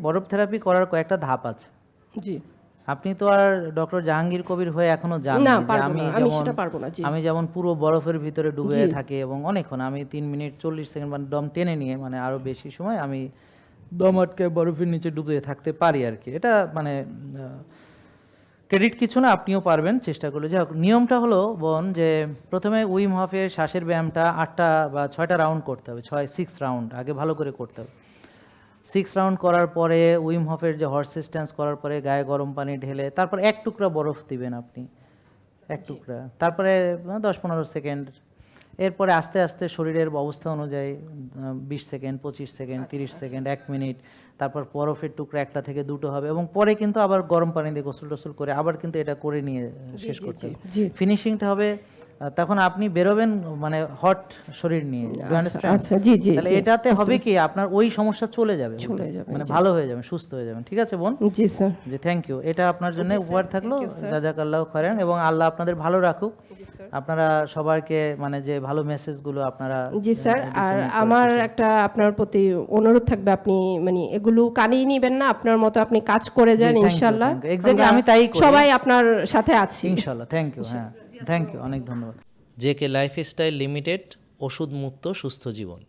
বরফ থেরাপি করার কয়েকটা ধাপ আছে। জি। আপনি তো আর ডক্টর জাহাঙ্গীর কবির হয়ে এখনো না, যাননি যে পারবো আমি না। আমি যেমন সেটা পারবো না। জি। আমি যেমন পুরো বরফের ভিতরে ডুবে জি। থাকি এবং অনেকক্ষণ আমি 3 মিনিট 40 সেকেন্ড মানে দম টেনে নিয়ে মানে আরো বেশি সময় আমি দম আটকে বরফের নিচে ডুবে থাকতে পারি আর কি। এটা মানে ক্রেডিট কিছু না, আপনিও পারবেন চেষ্টা করলে। যাই হোক, নিয়মটা হলো বোন যে প্রথমে উইম হফের শ্বাসের ব্যায়ামটা 8টা বা 6টা রাউন্ড করতে হবে, 6 রাউন্ড আগে ভালো করে করতে হবে। 6 রাউন্ড করার পরে উইম হফের যে হর্স স্ট্যান্স করার পরে গায়ে গরম পানি ঢেলে তারপর 1 টুকরা বরফ দিবেন আপনি, 1 টুকরা, তারপরে 10-15 সেকেন্ড। এরপরে আস্তে আস্তে শরীরের অবস্থা অনুযায়ী 20 সেকেন্ড, 25 সেকেন্ড, 30 সেকেন্ড, 1 মিনিট, তারপর বরফের টুকরা 1টা থেকে 2টো হবে এবং পরে কিন্তু আবার গরম পানি দিয়ে গোসল টোসল করে আবার কিন্তু এটা করে নিয়ে শেষ করতে হবে। ফিনিশিংটা হবে তখন আপনি বেরোবেন মানে হট শরীর নিয়ে। আচ্ছা, জি জি। তাহলে এটাতে হবে কি আপনার ওই সমস্যা চলে যাবে, মানে ভালো হয়ে যাবেন, সুস্থ হয়ে যাবেন। ঠিক আছে বোন? জি স্যার। জি, থ্যাংক ইউ। এটা আপনার জন্য উপহার থাকলো। জাযাকাল্লাহু খায়রান এবং আল্লাহ আপনাদের ভালো রাখুক। আপনারা সবাইকে মানে যে ভালো মেসেজগুলো আপনারা। জি স্যার। আর আমার একটা আপনার প্রতি অনুরোধ থাকবে, আপনি মানে এগুলো কানেই নিবেন না, আপনার মতো আপনি কাজ করে যান ইনশাআল্লাহ। এক্স্যাক্টলি, আমি তাই করি। সবাই আপনার সাথে আছি ইনশাআল্লাহ। Thank you. হ্যাঁ, থ্যাংক ইউ, অনেক ধন্যবাদ। জেকে লাইফস্টাইল লিমিটেড, ওষুধ মুক্ত সুস্থ জীবন।